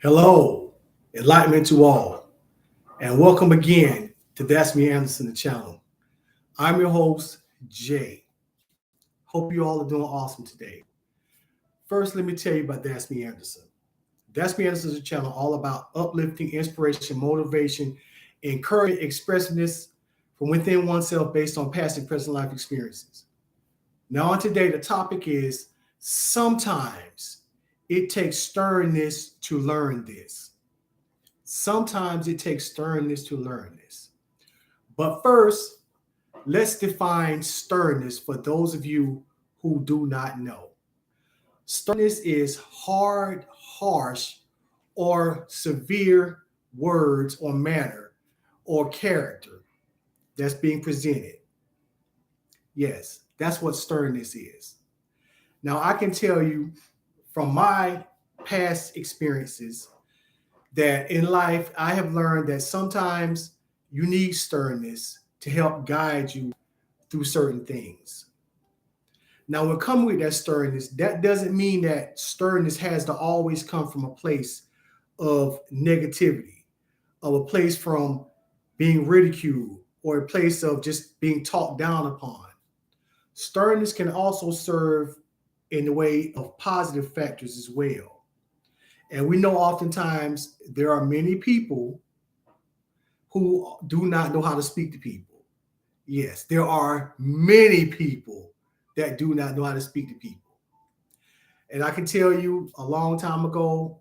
Hello, enlightenment to all, and welcome again to That's Me Anderson, the channel. I'm your host, Jay. Hope you all are doing awesome today. First, let me tell you about That's Me Anderson. That's Me Anderson is a channel all about uplifting, inspiration, motivation, encouraging expressiveness from within oneself based on past and present life experiences. Now, on today, the topic is sometimes it takes sternness to learn this. Sometimes it takes sternness to learn this. But first, let's define sternness for those of you who do not know. Sternness is hard, harsh, or severe words or manner or character that's being presented. Yes, that's what sternness is. Now, I can tell you from my past experiences that in life, I have learned that sometimes you need sternness to help guide you through certain things. Now, when coming with that sternness, that doesn't mean that sternness has to always come from a place of negativity, of a place from being ridiculed, or a place of just being talked down upon. Sternness can also serve in the way of positive factors as well. And we know oftentimes there are many people who do not know how to speak to people. Yes, there are many people that do not know how to speak to people. And I can tell you a long time ago,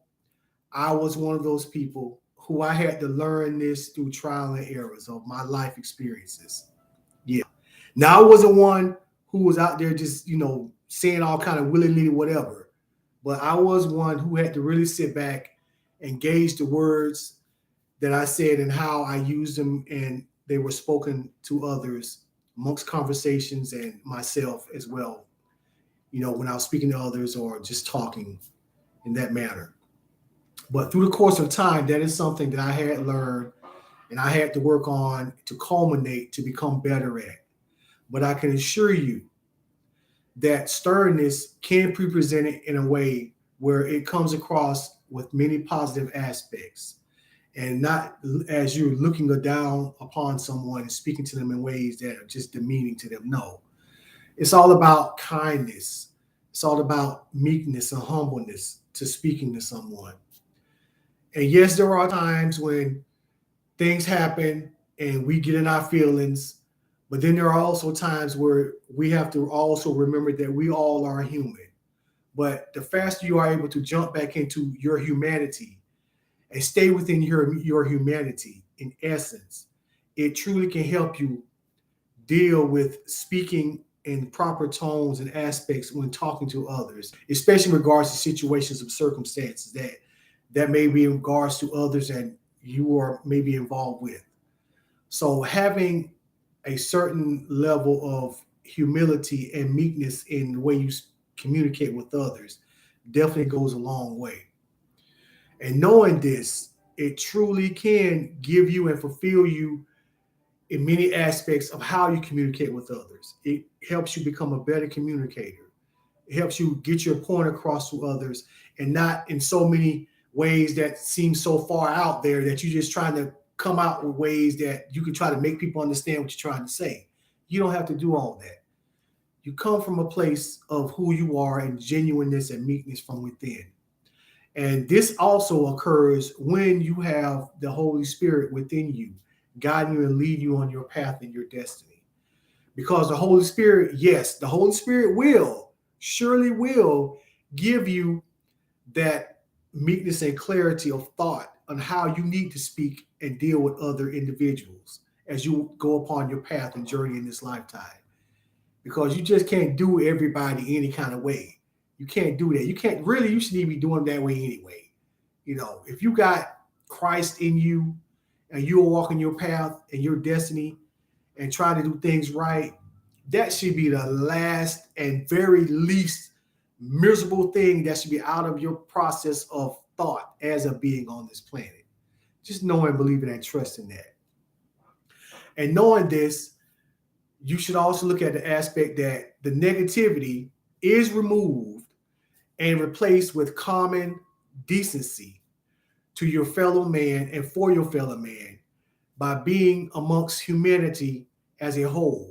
I was one of those people who I had to learn this through trial and errors of my life experiences. Yeah. Now I wasn't one who was out there just, saying all kind of willy-nilly whatever. But I was one who had to really sit back and gauge the words that I said and how I used them, and they were spoken to others amongst conversations and myself as well. When I was speaking to others or just talking in that manner. But through the course of time, that is something that I had learned and I had to work on to culminate to become better at. But I can assure you that sternness can be presented in a way where it comes across with many positive aspects and not as you're looking down upon someone and speaking to them in ways that are just demeaning to them. No, it's all about kindness. It's all about meekness and humbleness to speaking to someone. And yes, there are times when things happen and we get in our feelings, but then there are also times where we have to also remember that we all are human. But the faster you are able to jump back into your humanity and stay within your humanity, in essence, it truly can help you deal with speaking in proper tones and aspects when talking to others, especially in regards to situations of circumstances that may be in regards to others and you are maybe involved with. So having a certain level of humility and meekness in the way you communicate with others definitely goes a long way. And knowing this, it truly can give you and fulfill you in many aspects of how you communicate with others. It helps you become a better communicator. It helps you get your point across to others and not in so many ways that seem so far out there that you're just trying to come out with ways that you can try to make people understand what you're trying to say. You don't have to do all that. You come from a place of who you are and genuineness and meekness from within. And this also occurs when you have the Holy Spirit within you, guiding you and leading you on your path and your destiny. Because the Holy Spirit, yes, the Holy Spirit surely will give you that meekness and clarity of thought on how you need to speak and deal with other individuals as you go upon your path and journey in this lifetime. Because you just can't do everybody any kind of way. You can't do that. You can't really, you shouldn't even be doing that way anyway. If you got Christ in you and you're walking your path and your destiny and trying to do things right, that should be the last and very least miserable thing that should be out of your process of thought as a being on this planet. Just knowing, believing, and trusting that. And knowing this, you should also look at the aspect that the negativity is removed and replaced with common decency, to your fellow man and for your fellow man by being amongst humanity as a whole.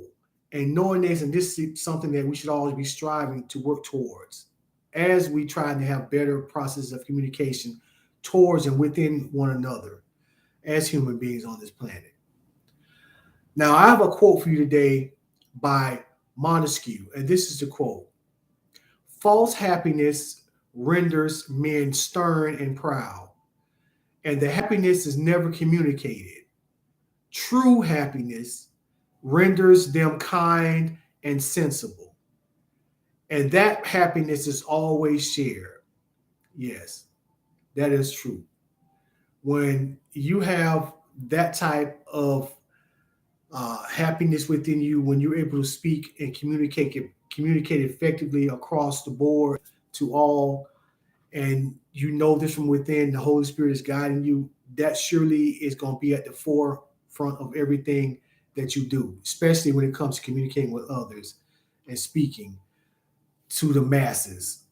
And knowing this, and this is something that we should always be striving to work towards as we try to have better processes of communication towards and within one another as human beings on this planet. Now, I have a quote for you today by Montesquieu, and this is the quote: false happiness renders men stern and proud, and the happiness is never communicated. True happiness renders them kind and sensible, and that happiness is always shared. Yes, that is true. When you have that type of happiness within you, when you're able to speak and communicate effectively across the board to all, and you know this from within, the Holy Spirit is guiding you, that surely is going to be at the forefront of everything that you do, especially when it comes to communicating with others and speaking to the masses.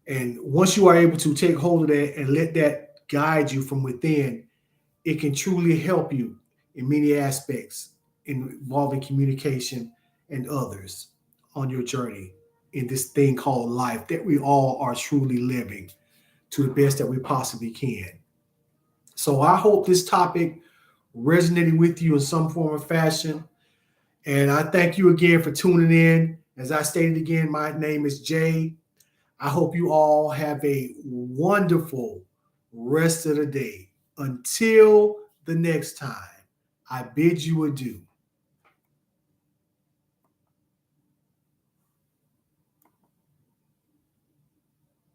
And once you are able to take hold of that and let that guide you from within, it can truly help you in many aspects involving communication and others on your journey in this thing called life that we all are truly living to the best that we possibly can. So I hope this topic resonated with you in some form or fashion. And I thank you again for tuning in. As I stated again, my name is Jay. I hope you all have a wonderful rest of the day. Until the next time, I bid you adieu.